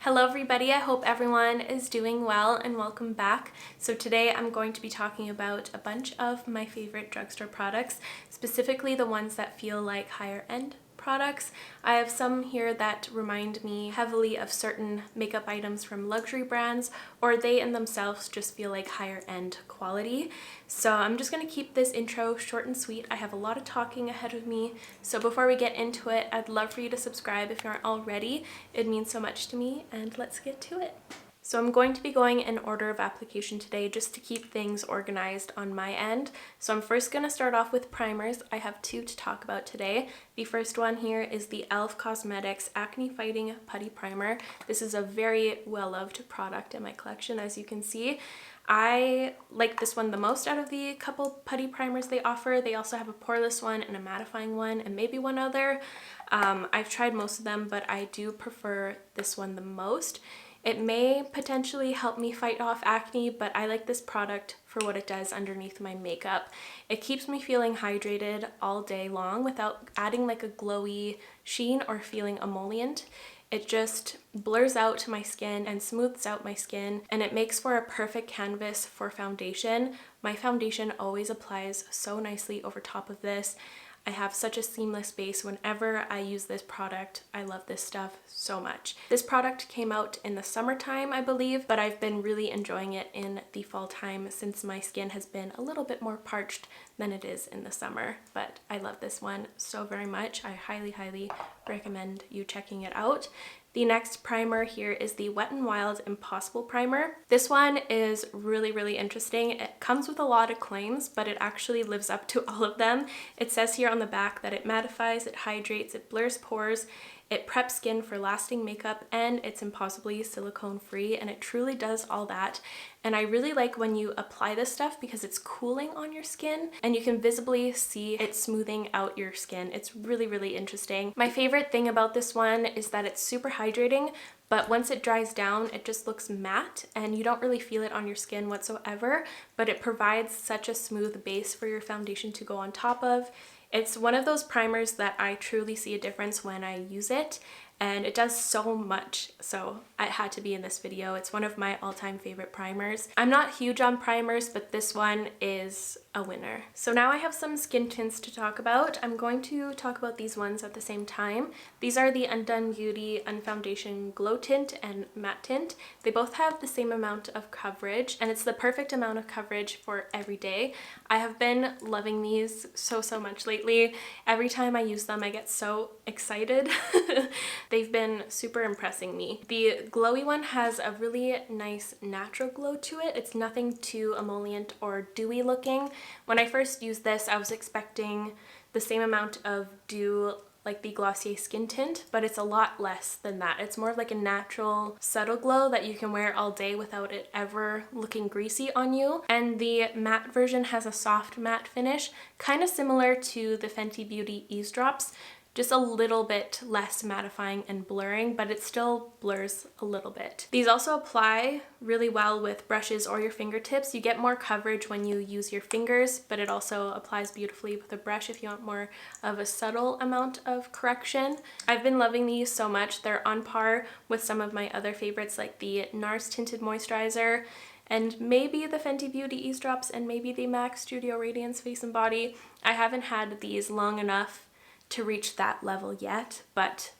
Hello everybody, I hope everyone is doing well and welcome back. So today I'm going to be talking about a bunch of my favorite drugstore products, specifically the ones that feel like higher end products. I have some here that remind me heavily of certain makeup items from luxury brands, or they in themselves just feel like higher end quality. So I'm just going to keep this intro short and sweet. I have a lot of talking ahead of me, so before we get into it, I'd love for you to subscribe if you aren't already. It means so much to me, and let's get to it. So I'm going to be going in order of application today just to keep things organized on my end. So I'm first going to start off with primers. I have two to talk about today. The first one here is the e.l.f. Cosmetics Acne Fighting Putty Primer. This is a very well-loved product in my collection, as you can see. I like this one the most out of the couple putty primers they offer. They also have a poreless one and a mattifying one and maybe one other. I've tried most of them, but I do prefer this one the most. It may potentially help me fight off acne, but I like this product for what it does underneath my makeup. It keeps me feeling hydrated all day long without adding like a glowy sheen or feeling emollient. It just blurs out my skin and smooths out my skin, and it makes for a perfect canvas for foundation. My foundation always applies so nicely over top of this. I have such a seamless base whenever I use this product. I love this stuff so much. This product came out in the summertime, I believe, but I've been really enjoying it in the fall time since my skin has been a little bit more parched than it is in the summer. But I love this one so very much. I highly, highly recommend you checking it out. The next primer here is the Wet n Wild Impossible Primer. This one is really, really interesting. It comes with a lot of claims, but it actually lives up to all of them. It says here on the back that it mattifies, it hydrates, it blurs pores, it preps skin for lasting makeup, and it's impossibly silicone free, and it truly does all that. And I really like when you apply this stuff because it's cooling on your skin and you can visibly see it smoothing out your skin. It's really, really interesting. My favorite thing about this one is that it's super hydrating, but once it dries down, it just looks matte and you don't really feel it on your skin whatsoever, but it provides such a smooth base for your foundation to go on top of. It's one of those primers that I truly see a difference when I use it, and it does so much, so it had to be in this video. It's one of my all-time favorite primers. I'm not huge on primers, but this one is a winner. So now I have some skin tints to talk about. I'm going to talk about these ones at the same time. These are the Undone Beauty Unfoundation Glow Tint and Matte Tint. They both have the same amount of coverage, and it's the perfect amount of coverage for every day. I have been loving these so much lately. Every time I use them, I get so excited. They've been super impressing me. The glowy one has a really nice natural glow to it. It's nothing too emollient or dewy looking. When I first used this, I was expecting the same amount of dew like the Glossier skin tint, but it's a lot less than that. It's more of like a natural, subtle glow that you can wear all day without it ever looking greasy on you. And the matte version has a soft matte finish, kind of similar to the Fenty Beauty Ease Drops, just a little bit less mattifying and blurring, but it still blurs a little bit. These also apply really well with brushes or your fingertips. You get more coverage when you use your fingers, but it also applies beautifully with a brush if you want more of a subtle amount of correction. I've been loving these so much. They're on par with some of my other favorites like the NARS Tinted Moisturizer, and maybe the Fenty Beauty Ease Drops, and maybe the MAC Studio Radiance Face and Body. I haven't had these long enough to reach that level yet, but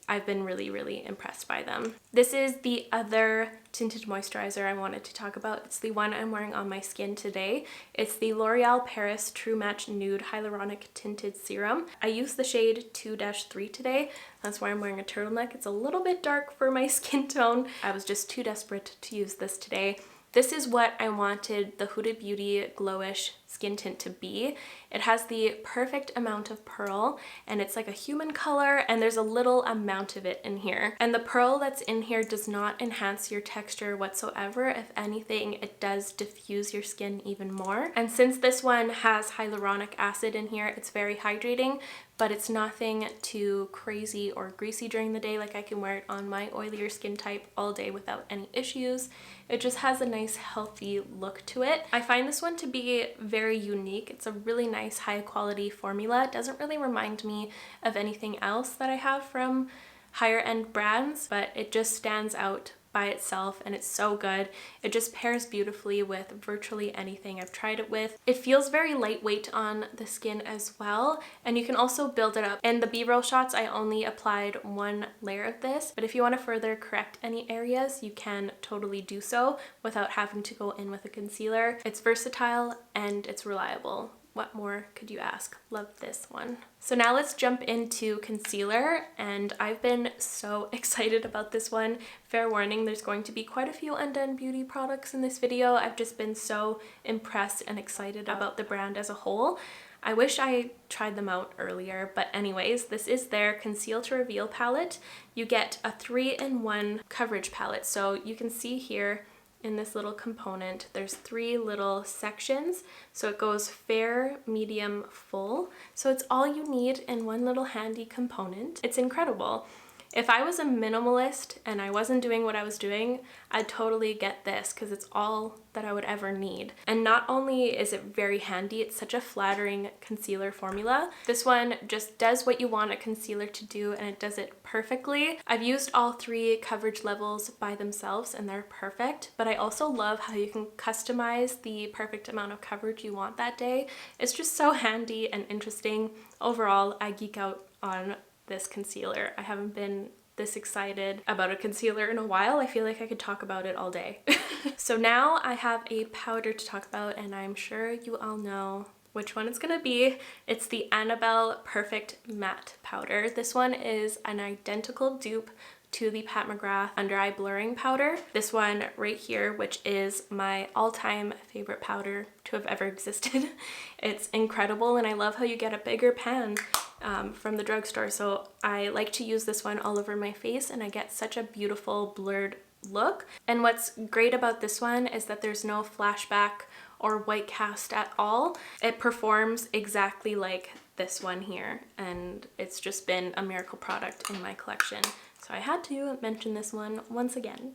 I've been really, really impressed by them. This is the other tinted moisturizer I wanted to talk about. It's the one I'm wearing on my skin today. It's the L'Oreal Paris True Match Nude Hyaluronic Tinted Serum. I used the shade 2-3 today. That's why I'm wearing a turtleneck. It's a little bit dark for my skin tone. I was just too desperate to use this today. This is what I wanted the Huda Beauty Glowish skin tint to be. It has the perfect amount of pearl, and it's like a human color, and there's a little amount of it in here. And the pearl that's in here does not enhance your texture whatsoever. If anything, it does diffuse your skin even more. And since this one has hyaluronic acid in here, it's very hydrating, but it's nothing too crazy or greasy during the day. Like, I can wear it on my oilier skin type all day without any issues. It just has a nice healthy look to it. I find this one to be very unique. It's a really nice high quality formula. It doesn't really remind me of anything else that I have from higher end brands, but it just stands out by itself and it's so good. It just pairs beautifully with virtually anything I've tried it with. It feels very lightweight on the skin as well, and you can also build it up. In the B-roll shots, I only applied one layer of this, but if you want to further correct any areas, you can totally do so without having to go in with a concealer. It's versatile and it's reliable. What more could you ask? Love this one. So now let's jump into concealer, and I've been so excited about this one. Fair warning, there's going to be quite a few Undone Beauty products in this video. I've just been so impressed and excited about the brand as a whole. I wish I tried them out earlier, but anyways, this is their Conceal to Reveal palette. You get a 3-in-1 coverage palette. So you can see here in this little component, there's 3 little sections. So it goes fair, medium, full. So it's all you need in one little handy component. It's incredible. If I was a minimalist and I wasn't doing what I was doing, I'd totally get this because it's all that I would ever need. And not only is it very handy, it's such a flattering concealer formula. This one just does what you want a concealer to do, and it does it perfectly. I've used all 3 coverage levels by themselves and they're perfect, but I also love how you can customize the perfect amount of coverage you want that day. It's just so handy and interesting. Overall, I geek out on this concealer. I haven't been this excited about a concealer in a while. I feel like I could talk about it all day. So now I have a powder to talk about, and I'm sure you all know which one it's gonna be. It's the Annabelle Perfect Matte Powder. This one is an identical dupe to the Pat McGrath Under Eye Blurring Powder. This one right here, which is my all-time favorite powder to have ever existed. It's incredible, and I love how you get a bigger pan from the drugstore. So I like to use this one all over my face, and I get such a beautiful blurred look. And what's great about this one is that there's no flashback or white cast at all. It performs exactly like this one here, and it's just been a miracle product in my collection. So I had to mention this one once again.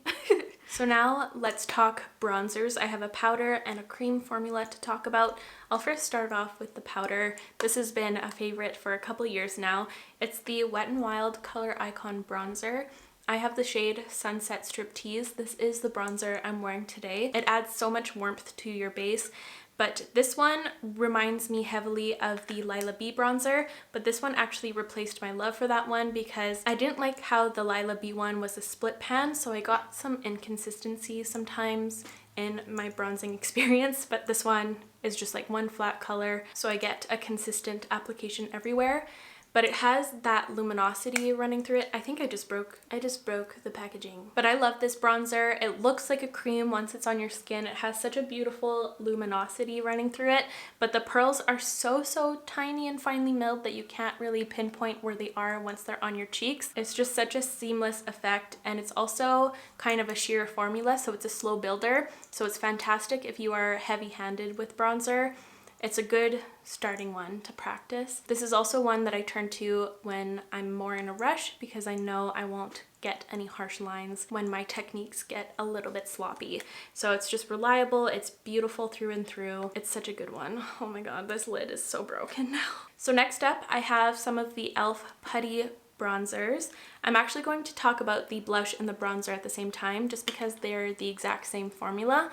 So now let's talk bronzers. I have a powder and a cream formula to talk about. I'll first start off with the powder. This has been a favorite for a couple years now. It's the Wet n Wild Color Icon Bronzer. I have the shade Sunset Striptease. This is the bronzer I'm wearing today. It adds so much warmth to your base, but this one reminds me heavily of the Lila B bronzer, but this one actually replaced my love for that one because I didn't like how the Lila B one was a split pan, so I got some inconsistencies sometimes in my bronzing experience, but this one is just like one flat color, so I get a consistent application everywhere. But it has that luminosity running through it. I think I just broke the packaging. But I love this bronzer. It looks like a cream once it's on your skin. It has such a beautiful luminosity running through it, but the pearls are so tiny and finely milled that you can't really pinpoint where they are once they're on your cheeks. It's just such a seamless effect, and it's also kind of a sheer formula, so it's a slow builder. So it's fantastic if you are heavy-handed with bronzer. It's a good starting one to practice. This is also one that I turn to when I'm more in a rush because I know I won't get any harsh lines when my techniques get a little bit sloppy. So it's just reliable, it's beautiful through and through. It's such a good one. Oh my god, this lid is so broken now. So next up, I have some of the e.l.f. Putty bronzers. I'm actually going to talk about the blush and the bronzer at the same time just because they're the exact same formula.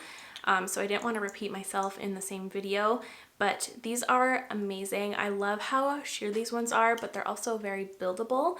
So I didn't want to repeat myself in the same video, but these are amazing. I love how sheer these ones are, but they're also very buildable,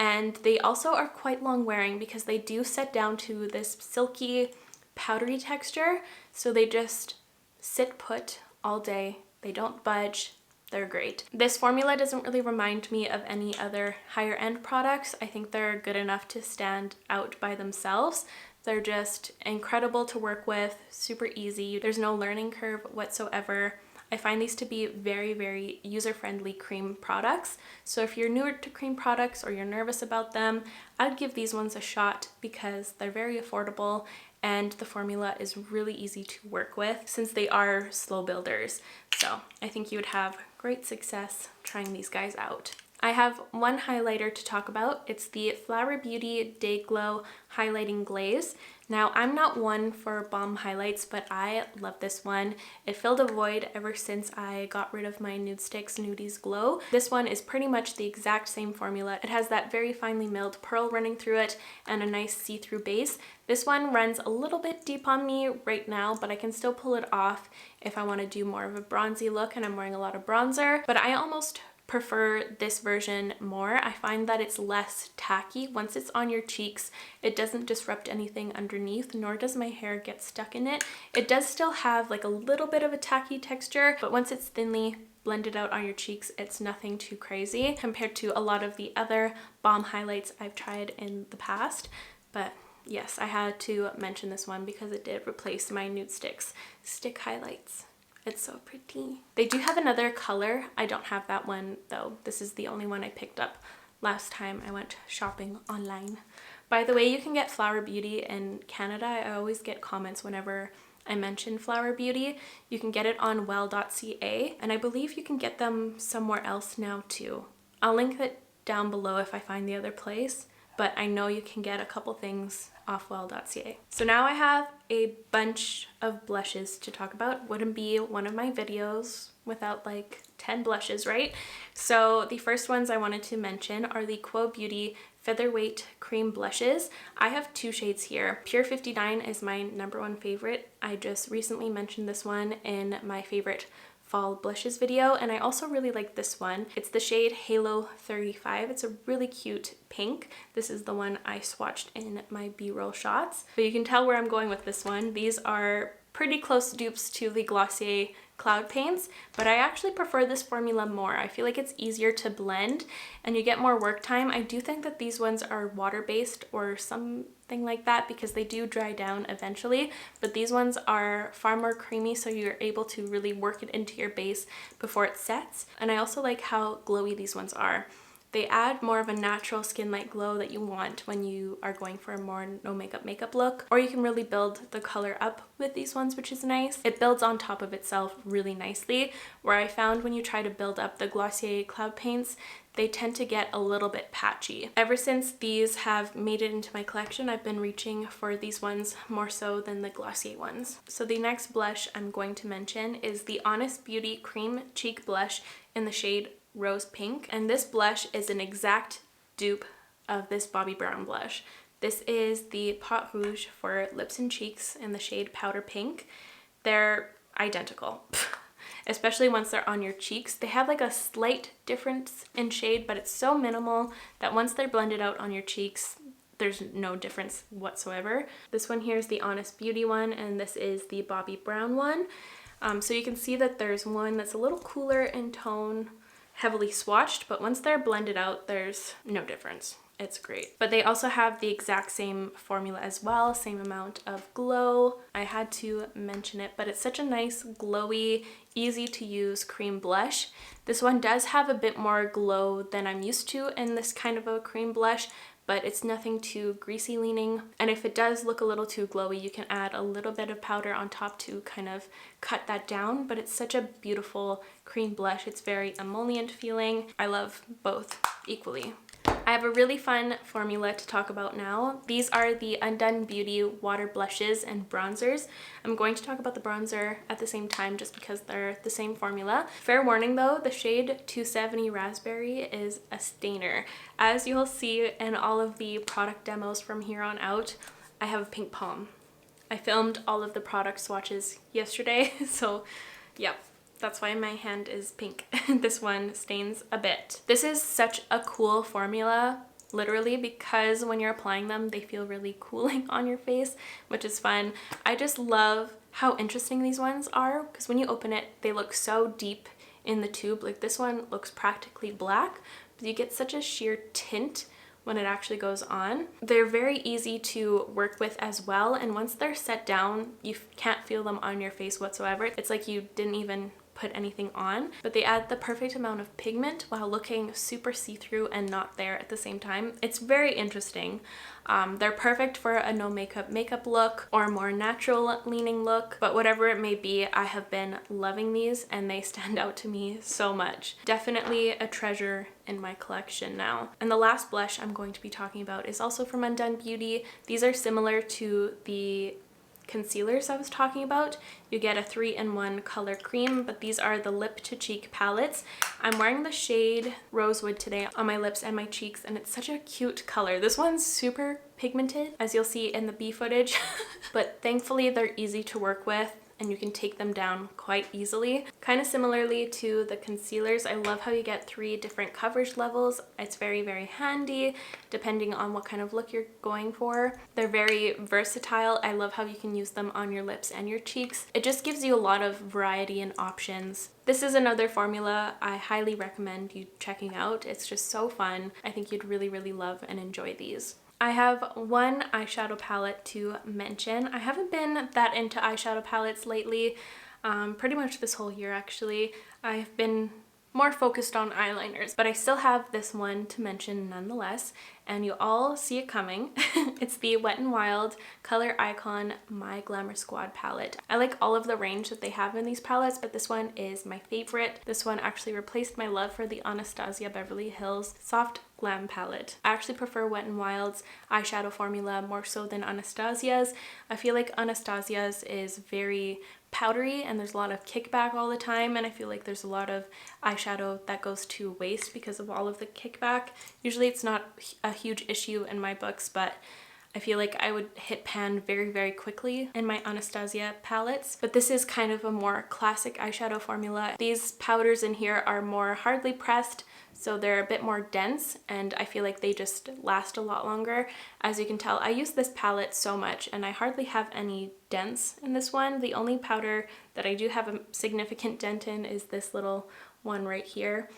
and they also are quite long wearing because they do set down to this silky powdery texture, so they just sit put all day. They don't budge. They're great. This formula doesn't really remind me of any other higher end products. I think they're good enough to stand out by themselves. They're just incredible to work with, super easy. There's no learning curve whatsoever. I find these to be very user-friendly cream products. So if you're newer to cream products or you're nervous about them, I'd give these ones a shot because they're very affordable and the formula is really easy to work with since they are slow builders. So I think you would have great success trying these guys out. I have one highlighter to talk about. It's the Flower Beauty Day Glow Highlighting Glaze. Now, I'm not one for balm highlights, but I love this one. It filled a void ever since I got rid of my Nude Sticks Nudies Glow. This one is pretty much the exact same formula. It has that very finely milled pearl running through it and a nice see-through base. This one runs a little bit deep on me right now, but I can still pull it off if I want to do more of a bronzy look and I'm wearing a lot of bronzer. But I almost prefer this version more. I find that it's less tacky. Once it's on your cheeks, it doesn't disrupt anything underneath, nor does my hair get stuck in it. It does still have like a little bit of a tacky texture, but once it's thinly blended out on your cheeks, it's nothing too crazy compared to a lot of the other balm highlights I've tried in the past. But yes, I had to mention this one because it did replace my Nude Sticks stick highlights. It's so pretty. They do have another color. I don't have that one though. This is the only one I picked up last time I went shopping online. By the way, you can get Flower Beauty in Canada. I always get comments whenever I mention Flower Beauty. You can get it on well.ca, and I believe you can get them somewhere else now too. I'll link it down below if I find the other place, but I know you can get a couple things off well.ca. So now I have a bunch of blushes to talk about. Wouldn't be one of my videos without like 10 blushes, right? So the first ones I wanted to mention are the Quo Beauty Featherweight Cream Blushes. I have two shades here. Pure 59 is my #1 favorite. I just recently mentioned this one in my favorite fall blushes video, and I also really like this one. It's the shade Halo 35. It's a really cute pink. This is the one I swatched in my B-roll shots, but you can tell where I'm going with this one. These are pretty close dupes to the Glossier Cloud Paints, but I actually prefer this formula more. I feel like it's easier to blend and you get more work time. I do think that these ones are water-based or something like that because they do dry down eventually, but these ones are far more creamy, so you're able to really work it into your base before it sets. And I also like how glowy these ones are. They add more of a natural skin-like glow that you want when you are going for a more no makeup look, or you can really build the color up with these ones, which is nice. It builds on top of itself really nicely, where I found when you try to build up the Glossier Cloud Paints, they tend to get a little bit patchy. Ever since these have made it into my collection, I've been reaching for these ones more so than the Glossier ones. So the next blush I'm going to mention is the Honest Beauty Cream Cheek Blush in the shade Rose Pink, and this blush is an exact dupe of this Bobbi Brown blush. This is the Pot Rouge for lips and cheeks in the shade Powder Pink. They're identical, especially once they're on your cheeks. They have like a slight difference in shade, but it's so minimal that once they're blended out on your cheeks, there's no difference whatsoever. This one here is the Honest Beauty one, and this is the Bobbi Brown one. So you can see that there's one that's a little cooler in tone, heavily swatched, but once they're blended out, there's no difference. It's great. But they also have the exact same formula as well, same amount of glow. I had to mention it, but it's such a nice, glowy, easy to use cream blush. This one does have a bit more glow than I'm used to in this kind of a cream blush, but it's nothing too greasy leaning. And if it does look a little too glowy, you can add a little bit of powder on top to kind of cut that down, but it's such a beautiful cream blush. It's very emollient feeling. I love both equally. I have a really fun formula to talk about now. These are the Undone Beauty Water Blushes and Bronzers. I'm going to talk about the bronzer at the same time just because they're the same formula. Fair warning though, the shade 270 Raspberry is a stainer. As you'll see in all of the product demos from here on out, I have a pink palm. I filmed all of the product swatches yesterday, so yeah. That's why my hand is pink. This one stains a bit. This is such a cool formula, literally, because when you're applying them, they feel really cooling on your face, which is fun. I just love how interesting these ones are, because when you open it, they look so deep in the tube. Like this one looks practically black, but you get such a sheer tint when it actually goes on. They're very easy to work with as well, and once they're set down, you can't feel them on your face whatsoever. It's like you didn't even put anything on, but they add the perfect amount of pigment while looking super see-through and not there at the same time. It's very interesting. They're perfect for a no makeup look or a more natural leaning look, but whatever it may be, I have been loving these and they stand out to me so much. Definitely a treasure in my collection now. And the last blush I'm going to be talking about is also from Undone Beauty. These are similar to the concealers I was talking about. You get a 3-in-1 color cream, but these are the lip to cheek palettes. I'm wearing the shade Rosewood today on my lips and my cheeks, and it's such a cute color. This one's super pigmented, as you'll see in the B footage, but thankfully they're easy to work with and you can take them down quite easily. Kind of similarly to the concealers, I love how you get 3 different coverage levels. It's very, very handy depending on what kind of look you're going for. They're very versatile. I love how you can use them on your lips and your cheeks. It just gives you a lot of variety and options. This is another formula I highly recommend you checking out. It's just so fun. I think you'd really, really love and enjoy these. I have one eyeshadow palette to mention. I haven't been that into eyeshadow palettes lately, pretty much this whole year actually. I've been more focused on eyeliners, but I still have this one to mention nonetheless, and you all see it coming. It's the Wet n Wild Color Icon My Glamour Squad palette. I like all of the range that they have in these palettes, but this one is my favorite. This one actually replaced my love for the Anastasia Beverly Hills Soft Glam palette. I actually prefer Wet n Wild's eyeshadow formula more so than Anastasia's. I feel like Anastasia's is very powdery and there's a lot of kickback all the time, and I feel like there's a lot of eyeshadow that goes to waste because of all of the kickback. Usually it's not a huge issue in my books, but I feel like I would hit pan very, very quickly in my Anastasia palettes. But this is kind of a more classic eyeshadow formula. These powders in here are more hardly pressed, so they're a bit more dense, and I feel like they just last a lot longer. As you can tell, I use this palette so much and I hardly have any dents in this one. The only powder that I do have a significant dent in is this little one right here.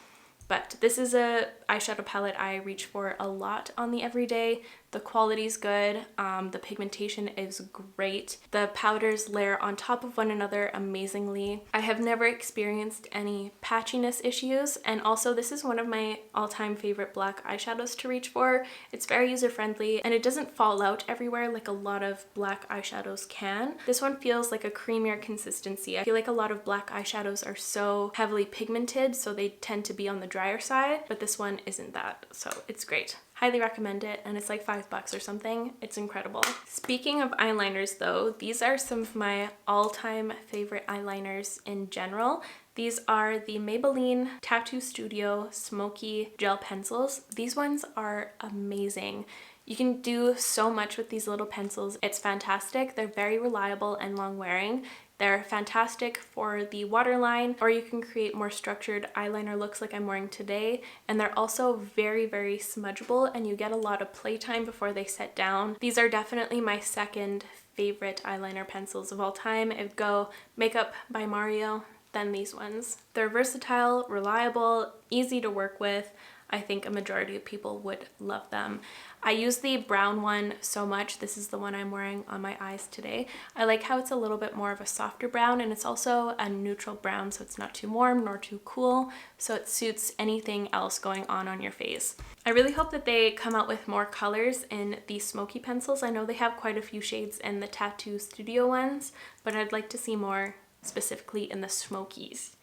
But this is a eyeshadow palette I reach for a lot on the everyday. The quality's good, the pigmentation is great. The powders layer on top of one another amazingly. I have never experienced any patchiness issues, and also this is one of my all-time favorite black eyeshadows to reach for. It's very user-friendly and it doesn't fall out everywhere like a lot of black eyeshadows can. This one feels like a creamier consistency. I feel like a lot of black eyeshadows are so heavily pigmented, so they tend to be on the drier side, but this one isn't that, so it's great. Highly recommend it, and it's like $5 or something. It's incredible. Speaking of eyeliners though, these are some of my all-time favorite eyeliners in general. These are the Maybelline Tattoo Studio Smoky Gel Pencils. These ones are amazing. You can do so much with these little pencils. It's fantastic. They're very reliable and long wearing. They're fantastic for the waterline, or you can create more structured eyeliner looks like I'm wearing today. And they're also very, very smudgeable, and you get a lot of playtime before they set down. These are definitely my second favorite eyeliner pencils of all time. It would go Makeup by Mario, then these ones. They're versatile, reliable, easy to work with. I think a majority of people would love them. I use the brown one so much. This is the one I'm wearing on my eyes today. I like how it's a little bit more of a softer brown, and it's also a neutral brown, so it's not too warm nor too cool, so it suits anything else going on your face. I really hope that they come out with more colors in these smoky pencils. I know they have quite a few shades in the Tattoo Studio ones, but I'd like to see more specifically in the smokies.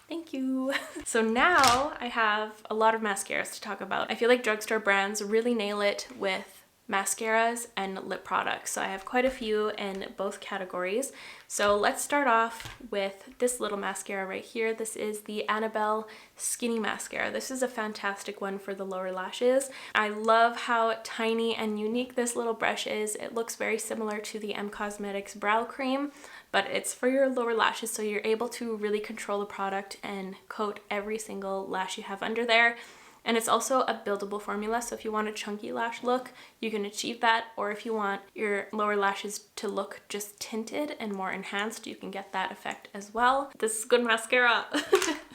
Thank you. So now I have a lot of mascaras to talk about. I feel like drugstore brands really nail it with mascaras and lip products. So I have quite a few in both categories. So let's start off with this little mascara right here. This is the Annabelle Skinny Mascara. This is a fantastic one for the lower lashes. I love how tiny and unique this little brush is. It looks very similar to the M Cosmetics Brow Cream, but it's for your lower lashes, so you're able to really control the product and coat every single lash you have under there. And it's also a buildable formula, so if you want a chunky lash look, you can achieve that, or if you want your lower lashes to look just tinted and more enhanced, you can get that effect as well. This is good mascara.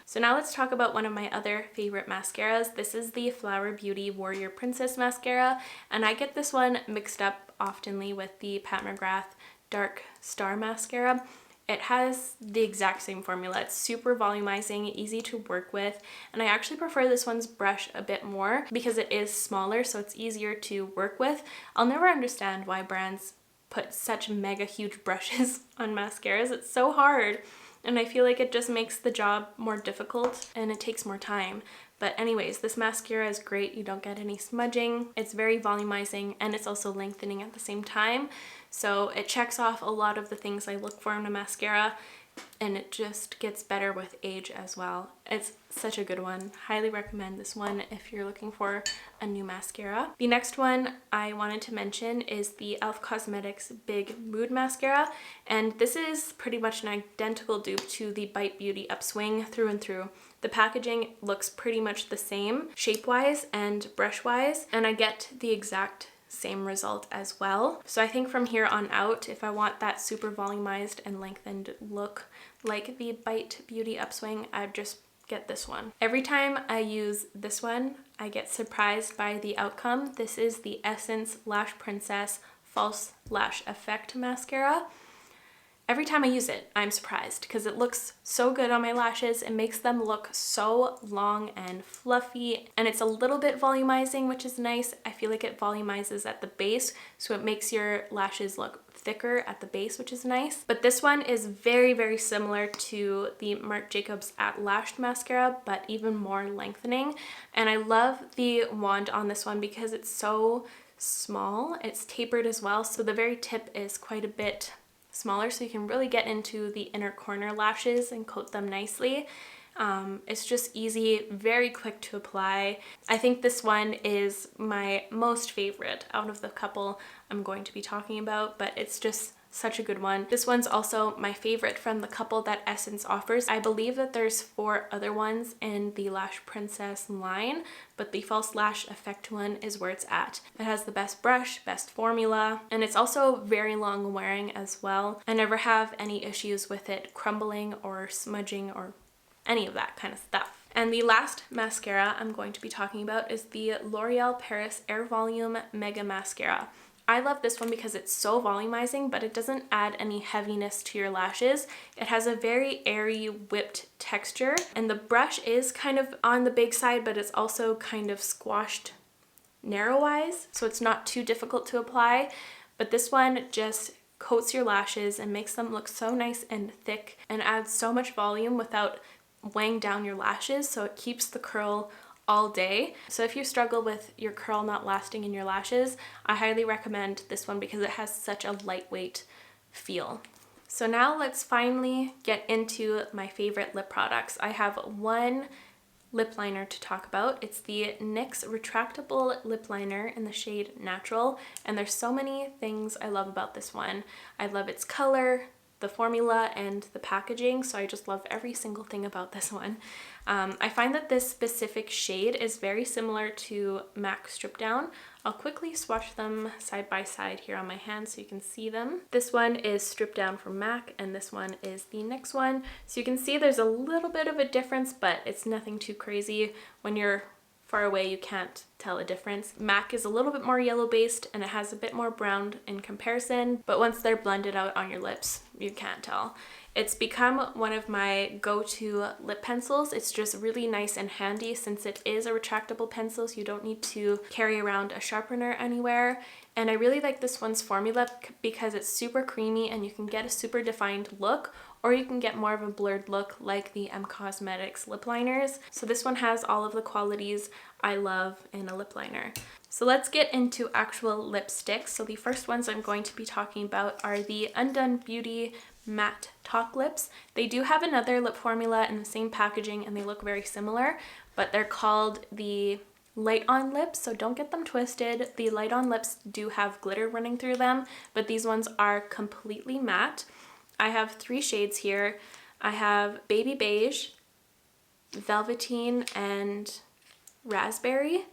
So now let's talk about one of my other favorite mascaras. This is the Flower Beauty Warrior Princess Mascara, and I get this one mixed up oftenly with the Pat McGrath Dark Star Mascara. It has the exact same formula. It's super volumizing, easy to work with, and I actually prefer this one's brush a bit more because it is smaller, so it's easier to work with. I'll never understand why brands put such mega huge brushes on mascaras. It's so hard, and I feel like it just makes the job more difficult and it takes more time. But anyways, this mascara is great. You don't get any smudging. It's very volumizing and it's also lengthening at the same time. So it checks off a lot of the things I look for in a mascara, and it just gets better with age as well. It's such a good one. Highly recommend this one if you're looking for a new mascara. The next one I wanted to mention is the e.l.f. Cosmetics Big Mood Mascara, and this is pretty much an identical dupe to the Bite Beauty Upswing through and through. The packaging looks pretty much the same shape-wise and brush-wise, and I get the exact same result as well. So I think from here on out, if I want that super volumized and lengthened look like the Bite Beauty Upswing, I'd just get this one. Every time I use this one, I get surprised by the outcome. This is the Essence Lash Princess False Lash Effect Mascara. Every time I use it, I'm surprised because it looks so good on my lashes. It makes them look so long and fluffy, and it's a little bit volumizing, which is nice. I feel like it volumizes at the base, so it makes your lashes look thicker at the base, which is nice. But this one is very, very similar to the Marc Jacobs At Lashed mascara, but even more lengthening. And I love the wand on this one because it's so small. It's tapered as well, so the very tip is quite a bit smaller, so you can really get into the inner corner lashes and coat them nicely. It's just easy, very quick to apply. I think this one is my most favorite out of the couple I'm going to be talking about, but it's just such a good one. This one's also my favorite from the couple that Essence offers. I believe that there's 4 other ones in the Lash Princess line, but the False Lash Effect one is where it's at. It has the best brush, best formula, and it's also very long wearing as well. I never have any issues with it crumbling or smudging or any of that kind of stuff. And the last mascara I'm going to be talking about is the L'Oreal Paris Air Volume Mega Mascara. I love this one because it's so volumizing, but it doesn't add any heaviness to your lashes. It has a very airy, whipped texture, and the brush is kind of on the big side, but it's also kind of squashed narrow-wise, so it's not too difficult to apply. But this one just coats your lashes and makes them look so nice and thick and adds so much volume without weighing down your lashes, so it keeps the curl all day. So if you struggle with your curl not lasting in your lashes, I highly recommend this one because it has such a lightweight feel. So now let's finally get into my favorite lip products. I have one lip liner to talk about. It's the NYX Retractable Lip Liner in the shade Natural, and there's so many things I love about this one. I love its color, the formula, and the packaging, so I just love every single thing about this one. I find that this specific shade is very similar to MAC Strip Down. I'll quickly swatch them side by side here on my hand so you can see them. This one is Strip Down from MAC, and this one is the NYX one. So you can see there's a little bit of a difference, but it's nothing too crazy. When you're far away, you can't tell a difference. MAC is a little bit more yellow based and it has a bit more brown in comparison, but once they're blended out on your lips, you can't tell. It's become one of my go-to lip pencils. It's just really nice and handy since it is a retractable pencil, so you don't need to carry around a sharpener anywhere. And I really like this one's formula because it's super creamy and you can get a super defined look, or you can get more of a blurred look like the Cosmetics lip liners. So this one has all of the qualities I love in a lip liner. So let's get into actual lipsticks. So the first ones I'm going to be talking about are the Undone Beauty Matte Talk Lips. They do have another lip formula in the same packaging and they look very similar, but they're called the Light On Lips, so don't get them twisted. The Light On Lips do have glitter running through them, but these ones are completely matte. I have 3 shades here. I have Baby Beige, Velveteen, and Raspberry.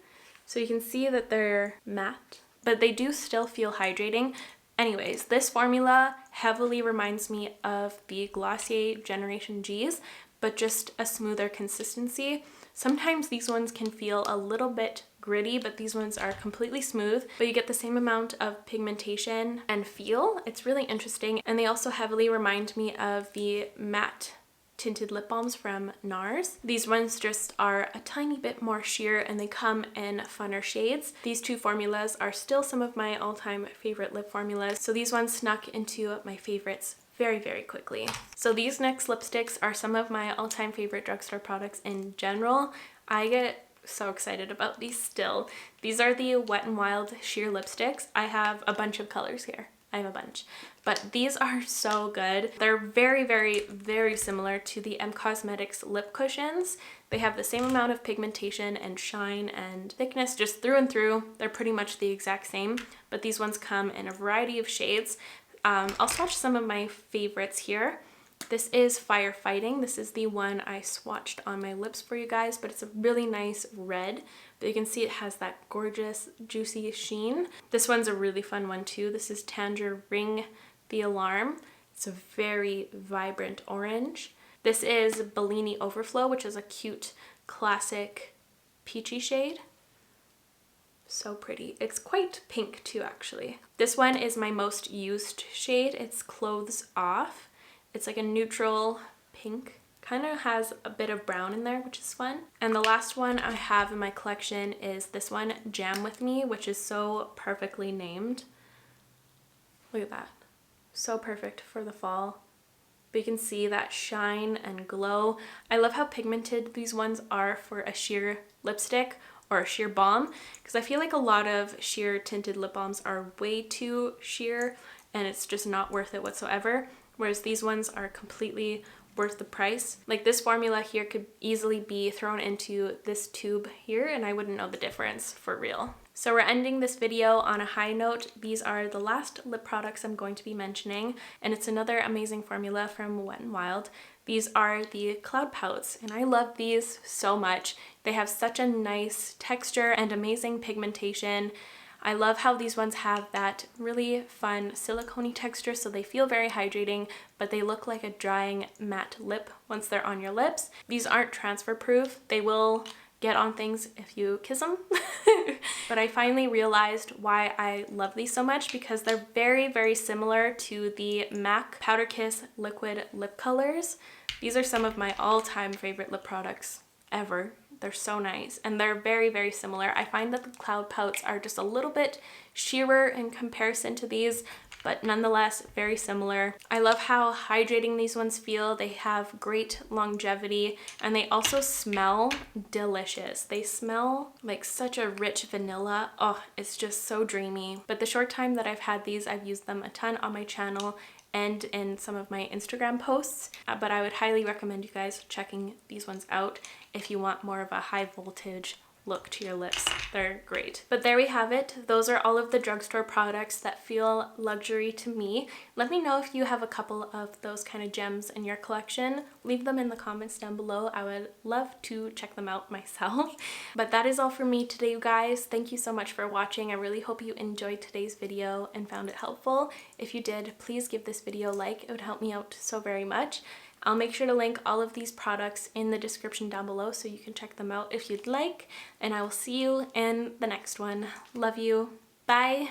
So you can see that they're matte, but they do still feel hydrating. Anyways, this formula heavily reminds me of the Glossier Generation Gs, but just a smoother consistency. Sometimes these ones can feel a little bit gritty, but these ones are completely smooth, but you get the same amount of pigmentation and feel. It's really interesting, and they also heavily remind me of the matte tinted lip balms from NARS. These ones just are a tiny bit more sheer and they come in funner shades. These two formulas are still some of my all-time favorite lip formulas, so these ones snuck into my favorites very, very quickly. So these next lipsticks are some of my all-time favorite drugstore products in general. I get so excited about these still. These are the Wet n Wild sheer lipsticks. I have a bunch of colors here. I have a bunch, but these are so good. They're very, very, very similar to the M Cosmetics lip cushions. They have the same amount of pigmentation and shine and thickness just through and through. They're pretty much the exact same, but these ones come in a variety of shades. I'll swatch some of my favorites here. This is Firefighting. This is the one I swatched on my lips for you guys, but it's a really nice red. But you can see it has that gorgeous, juicy sheen. This one's a really fun one too. This is Tangerine the Alarm. It's a very vibrant orange. This is Bellini Overflow, which is a cute, classic, peachy shade. So pretty. It's quite pink too, actually. This one is my most used shade. It's Clothes Off. It's like a neutral pink, kind of has a bit of brown in there, which is fun. And the last one I have in my collection is this one, Jam With Me, which is so perfectly named. Look at that. So perfect for the fall. But you can see that shine and glow. I love how pigmented these ones are for a sheer lipstick or a sheer balm, because I feel like a lot of sheer tinted lip balms are way too sheer and it's just not worth it whatsoever. Whereas these ones are completely worth the price. Like this formula here could easily be thrown into this tube here and I wouldn't know the difference for real. So we're ending this video on a high note. These are the last lip products I'm going to be mentioning, and it's another amazing formula from Wet n Wild. These are the Cloud Pouts, and I love these so much. They have such a nice texture and amazing pigmentation. I love how these ones have that really fun silicone-y texture, so they feel very hydrating, but they look like a drying matte lip once they're on your lips. These aren't transfer proof. They will get on things if you kiss them. But I finally realized why I love these so much, because they're very, very similar to the MAC Powder Kiss liquid lip colors. These are some of my all-time favorite lip products ever. They're so nice and they're very, very similar. I find that the Cloud Pouts are just a little bit sheerer in comparison to these, but nonetheless very similar. I love how hydrating these ones feel. They have great longevity and they also smell delicious. They smell like such a rich vanilla. Oh, it's just so dreamy. But the short time that I've had these, I've used them a ton on my channel and in some of my Instagram posts, but I would highly recommend you guys checking these ones out if you want more of a high voltage look to your lips. They're great. But there we have it. Those are all of the drugstore products that feel luxury to me. Let me know if you have a couple of those kind of gems in your collection. Leave them in the comments down below. I would love to check them out myself. But that is all for me today, you guys. Thank you so much for watching. I really hope you enjoyed today's video and found it helpful. If you did, please give this video a like. It would help me out so very much. I'll make sure to link all of these products in the description down below so you can check them out if you'd like. And I will see you in the next one. Love you. Bye.